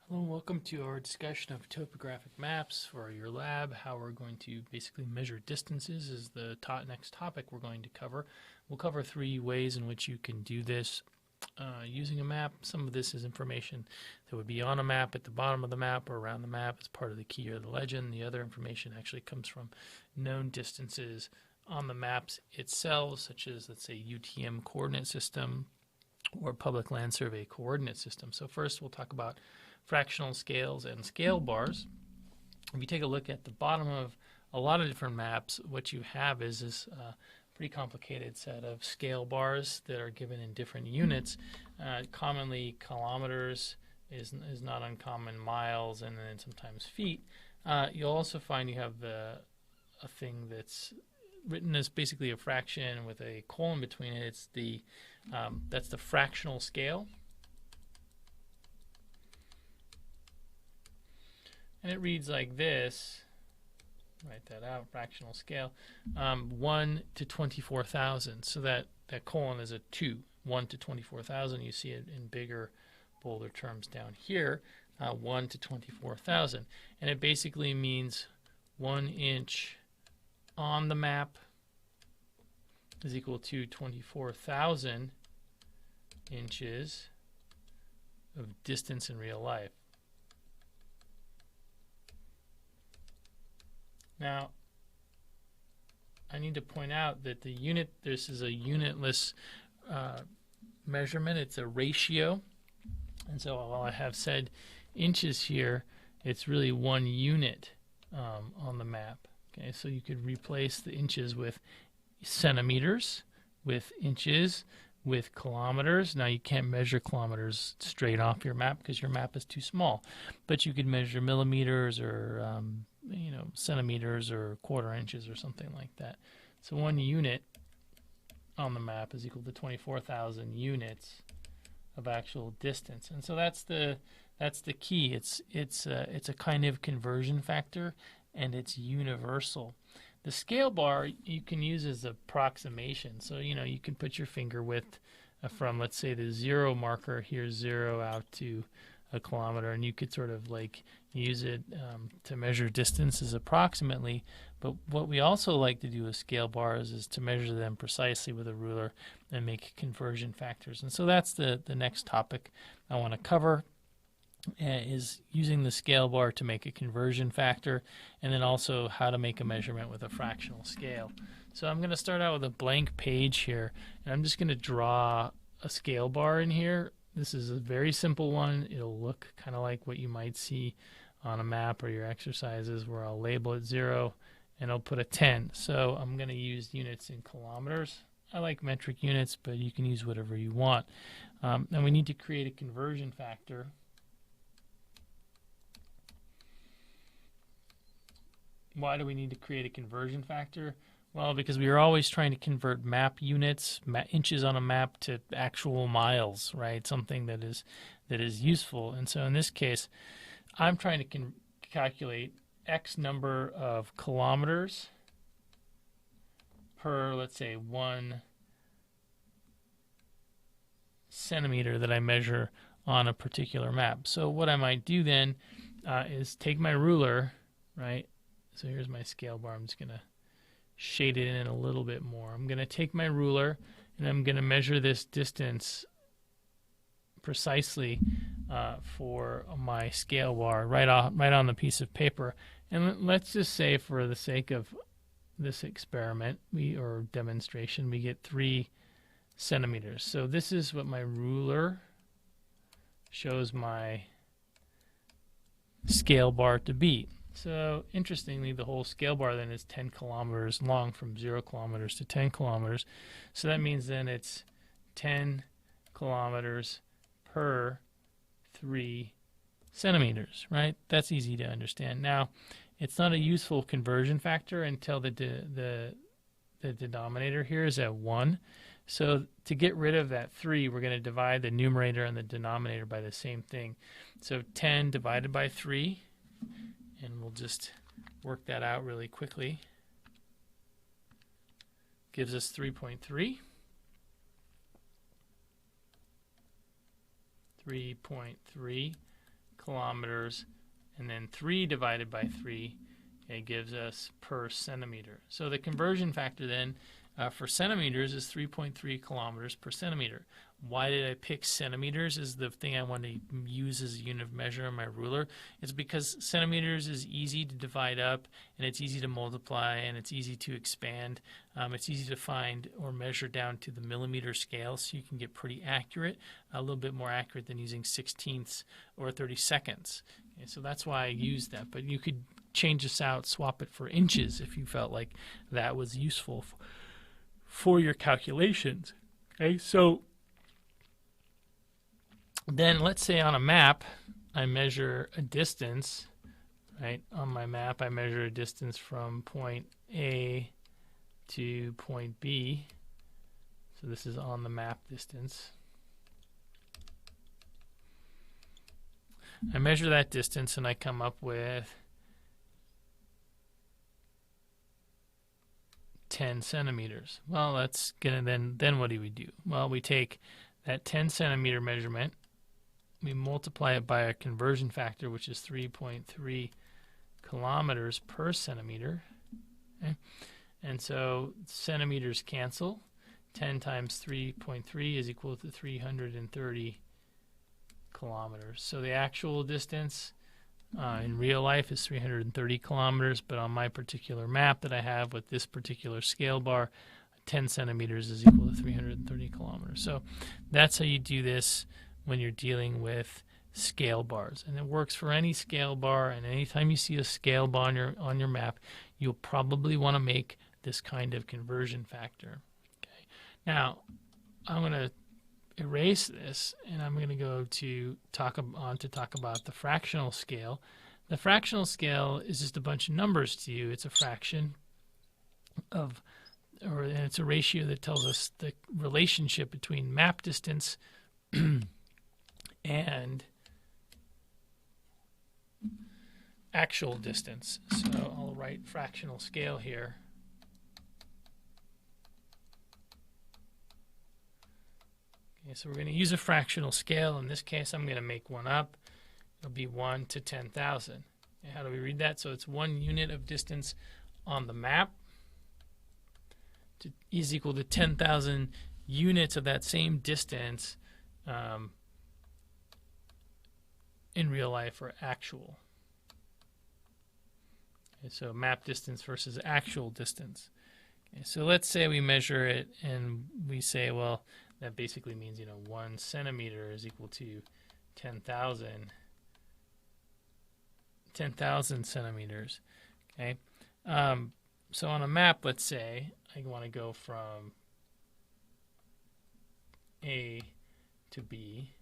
Hello and welcome to our discussion of topographic maps for your lab. How we're going to basically measure distances is the next topic we're going to cover. We'll cover three ways in which you can do this using a map. Some of this is information that would be on a map, at the bottom of the map, or around the map as part of the key or the legend. The other information actually comes from known distances on the maps itself, such as, let's say, UTM coordinate system or public land survey coordinate system. So first we'll talk about fractional scales and scale bars. If you take a look at the bottom of a lot of different maps, what you have is this pretty complicated set of scale bars that are given in different units. Commonly kilometers is not uncommon, miles, and then sometimes feet. You'll also find you have a thing that's written as basically a fraction with a colon between it. It's that's the fractional scale. And it reads like this. Write that out, fractional scale. 1 to 24,000. So that colon is a 2. 1 to 24,000. You see it in bigger, bolder terms down here. 1 to 24,000. And it basically means 1 inch on the map is equal to 24,000 inches of distance in real life. Now, I need to point out that this is a unitless measurement. It's a ratio. And so while I have said inches here, it's really 1 unit on the map. Okay, so you could replace the inches with centimeters, with inches, with kilometers. Now you can't measure kilometers straight off your map because your map is too small, but you could measure millimeters or centimeters or quarter inches or something like that. So 1 unit on the map is equal to 24,000 units of actual distance, and so that's the key. It's a kind of conversion factor, and it's universal. The scale bar you can use as approximation. So you can put your finger width from, let's say, the 0 marker here, 0 out to a kilometer, and you could sort of like use it to measure distances approximately. But what we also like to do with scale bars is to measure them precisely with a ruler and make conversion factors. And so that's the next topic I want to cover, is using the scale bar to make a conversion factor, and then also how to make a measurement with a fractional scale. So I'm going to start out with a blank page here, and I'm just going to draw a scale bar in here. This is a very simple one. It'll look kind of like what you might see on a map or your exercises, where I'll label it 0 and I'll put a 10. So I'm going to use units in kilometers. I like metric units, but you can use whatever you want. And we need to create a conversion factor. Why do we need to create a conversion factor? Well, because we are always trying to convert map units, inches on a map, to actual miles, right? Something that is useful. And so in this case, I'm trying to calculate X number of kilometers per, let's say, 1 centimeter that I measure on a particular map. So what I might do then is take my ruler, right? So here's my scale bar. I'm just going to shade it in a little bit more. I'm going to take my ruler and I'm going to measure this distance precisely for my scale bar right on the piece of paper. And let's just say, for the sake of this experiment or demonstration, we get 3 centimeters. So this is what my ruler shows my scale bar to be. So interestingly, the whole scale bar then is 10 kilometers long, from 0 kilometers to 10 kilometers. So that means then it's 10 kilometers per 3 centimeters, right? That's easy to understand. Now, it's not a useful conversion factor until the denominator here is at 1. So to get rid of that 3, we're going to divide the numerator and the denominator by the same thing. So 10 divided by 3, and we'll just work that out really quickly, gives us 3.3. 3.3 kilometers, and then 3 divided by 3, it gives us per centimeter. So the conversion factor then for centimeters is 3.3 kilometers per centimeter. Why did I pick centimeters as the thing I want to use as a unit of measure on my ruler? It's because centimeters is easy to divide up, and it's easy to multiply, and it's easy to expand. It's easy to find or measure down to the millimeter scale, so you can get pretty accurate, a little bit more accurate than using 16ths or 32nds. Okay, so that's why I used that. But you could change this out, swap it for inches if you felt like that was useful for your calculations. Okay, so then let's say on a map I measure a distance, right? On my map I measure a distance from point A to point B. So this is on the map distance. I measure that distance and I come up with 10 centimeters. Well, that's gonna then what do we do? Well, we take that 10 centimeter measurement, we multiply it by a conversion factor, which is 3.3 kilometers per centimeter. Okay? And so centimeters cancel. 10 times 3.3 is equal to 330 kilometers. So the actual distance in real life is 330 kilometers, but on my particular map that I have with this particular scale bar, 10 centimeters is equal to 330 kilometers. So that's how you do this when you're dealing with scale bars, and it works for any scale bar. And anytime you see a scale bar on your map, you'll probably want to make this kind of conversion factor. Okay. Now I'm going to erase this, and I'm going to go to talk about the fractional scale. The fractional scale is just a bunch of numbers to you. It's a fraction of, and it's a ratio that tells us the relationship between map distance and actual distance. So I'll write fractional scale here. Okay, so we're going to use a fractional scale. In this case, I'm going to make one up. It'll be 1 to 10,000. Okay, how do we read that? So it's 1 unit of distance on the map is equal to 10,000 units of that same distance in real life or actual. Okay, so map distance versus actual distance. Okay, so let's say we measure it and we say, well, that basically means 1 centimeter is equal to 10,000 centimeters. Okay, so on a map, let's say I want to go from A to B.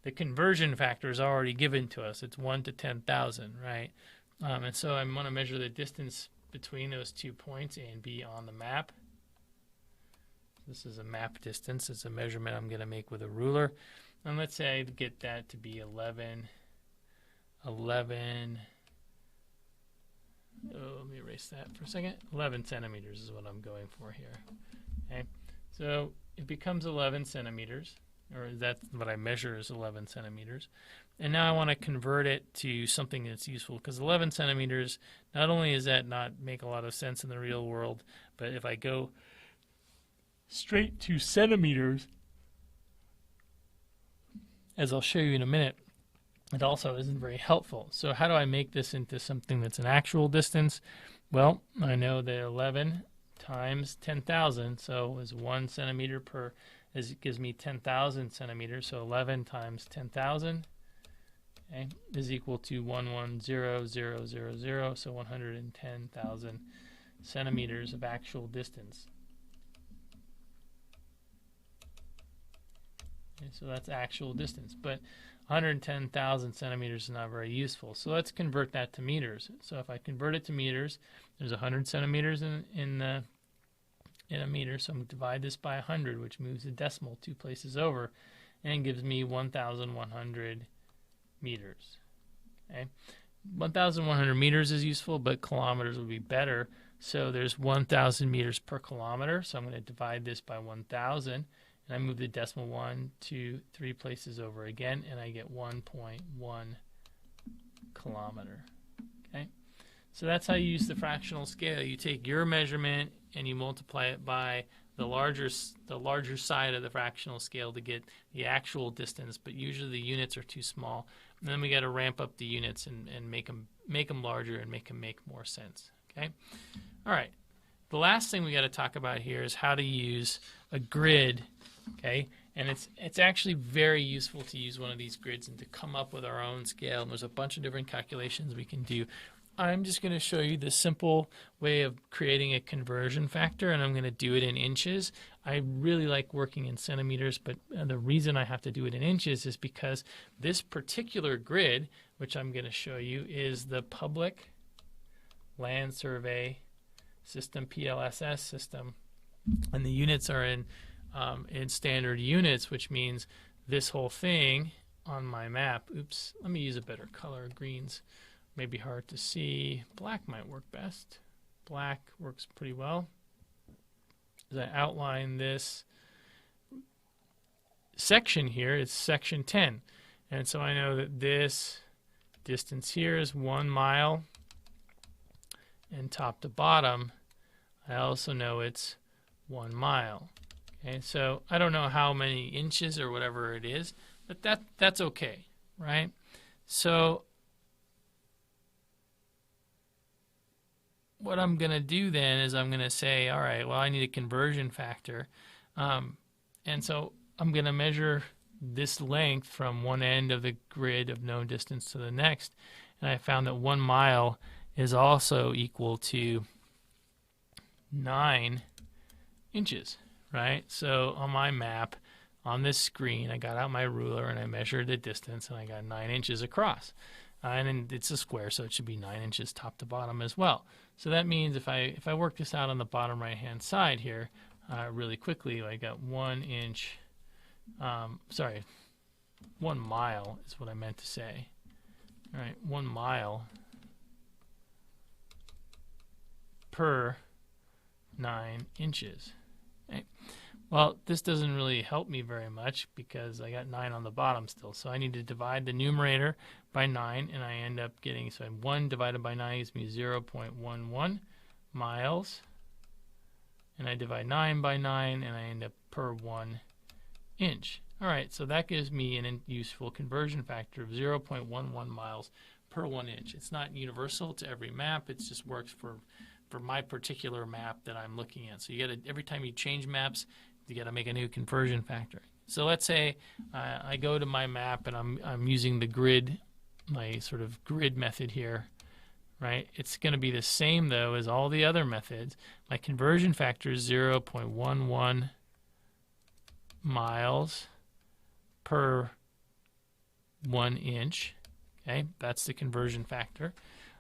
The conversion factor is already given to us. It's 1 to 10,000, right? And so I want to measure the distance between those 2 points, A and B, on the map. This is a map distance. It's a measurement I'm going to make with a ruler. And let's say I get that to be 11. Let me erase that for a second. 11 centimeters is what I'm going for here. Okay, so it becomes 11 centimeters, or that's what I measure is 11 centimeters. And now I want to convert it to something that's useful, because 11 centimeters, not only does that not make a lot of sense in the real world, but if I go straight to centimeters, as I'll show you in a minute, it also isn't very helpful. So how do I make this into something that's an actual distance? Well, I know that 11 times 10,000, so is 1 centimeter per, it gives me 10,000 centimeters. So 11 times 10,000, okay, is equal to 110,000, so 110,000 centimeters of actual distance. Okay, so that's actual distance, but 110,000 centimeters is not very useful. So let's convert that to meters. So if I convert it to meters, there's 100 centimeters in a meter. So I'm going to divide this by 100, which moves the decimal 2 places over, and gives me 1,100 meters. Okay, 1,100 meters is useful, but kilometers would be better. So there's 1,000 meters per kilometer. So I'm going to divide this by 1,000. And I move the decimal 1, 2, 3 places over again, and I get 1.1 kilometer. Okay, so that's how you use the fractional scale. You take your measurement and you multiply it by the larger side of the fractional scale to get the actual distance, but usually the units are too small. And then we got to ramp up the units and make them larger and make them make more sense. Okay, all right. The last thing we got to talk about here is how to use a grid. Okay, and it's actually very useful to use one of these grids and to come up with our own scale. And there's a bunch of different calculations we can do. I'm just going to show you the simple way of creating a conversion factor, and I'm going to do it in inches. I really like working in centimeters, but the reason I have to do it in inches is because this particular grid, which I'm going to show you, is the Public Land Survey System, PLSS system, and the units are in standard units, which means this whole thing on my map. Oops, let me use a better color. Greens may be hard to see. Black might work best. Black works pretty well. As I outline this section here, it's section 10. And so I know that this distance here is 1 mile. And top to bottom, I also know it's 1 mile. Okay, so I don't know how many inches or whatever it is, but that's okay, right? So what I'm going to do then is I'm going to say, all right, well, I need a conversion factor. And so I'm going to measure this length from one end of the grid of known distance to the next. And I found that 1 mile is also equal to 9 inches, right? So on my map, on this screen, I got out my ruler and I measured the distance and I got 9 inches across. And then it's a square, so it should be 9 inches top to bottom as well. So that means if I work this out on the bottom right-hand side here really quickly, I got 1 inch, 1 mile is what I meant to say. All right, 1 mile per 9 inches. Okay. Well, this doesn't really help me very much because I got 9 on the bottom still. So I need to divide the numerator by 9, and I end up getting, so 1 divided by 9 gives me 0.11 miles. And I divide 9 by 9, and I end up per 1 inch. All right, so that gives me an useful conversion factor of 0.11 miles per 1 inch. It's not universal to every map. It just works for my particular map that I'm looking at. So you got to, every time you change maps, you got to make a new conversion factor. So let's say I go to my map and I'm using the grid, my sort of grid method here, right? It's going to be the same though as all the other methods. My conversion factor is 0.11 miles per 1 inch. Okay, that's the conversion factor.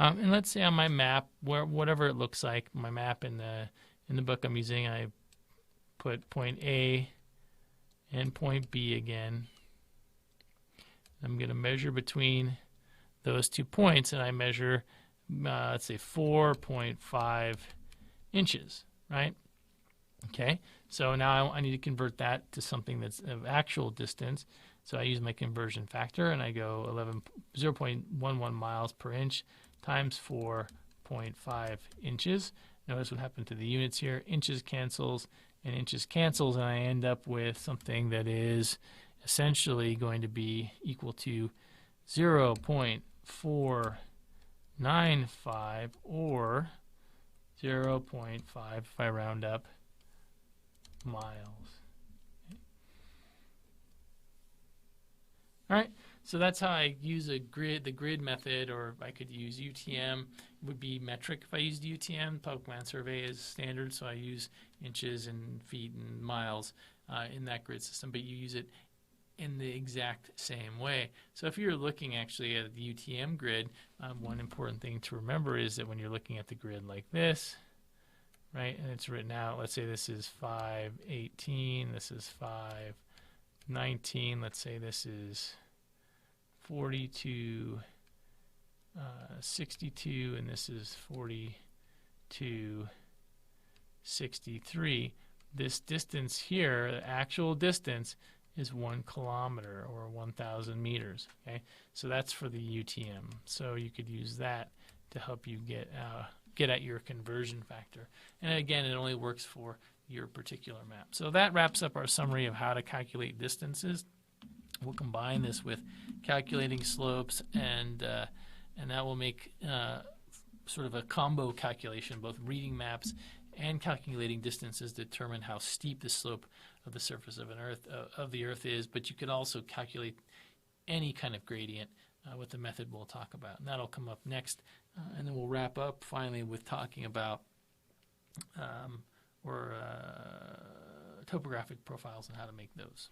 And let's say on my map, whatever it looks like, my map in the book I'm using, I put point A and point B again. I'm going to measure between those 2 points, and I measure, let's say, 4.5 inches, right? Okay, so now I need to convert that to something that's of actual distance. So I use my conversion factor, and I go 0.11 miles per inch times 4.5 inches. Notice what happened to the units here. Inches cancels, and I end up with something that is essentially going to be equal to 0.495 or 0.5 if I round up miles. Okay. All right, so that's how I use the grid method, or I could use UTM. It would be metric if I used UTM. Public Land Survey is standard, so I use inches and feet and miles in that grid system, but you use it in the exact same way. So if you're looking actually at the UTM grid, one important thing to remember is that when you're looking at the grid like this, right, and it's written out, let's say this is 518, this is 519, let's say this is 42, 62, and this is 42, 63. This distance here, the actual distance, is 1 kilometer or 1,000 meters. Okay, so that's for the UTM. So you could use that to help you get at your conversion factor. And again, it only works for your particular map. So that wraps up our summary of how to calculate distances. We'll combine this with calculating slopes, and that will make sort of a combo calculation, both reading maps and calculating distances to determine how steep the slope of the surface of the Earth is. But you could also calculate any kind of gradient with the method we'll talk about, and that'll come up next. And then we'll wrap up finally with talking about topographic profiles and how to make those.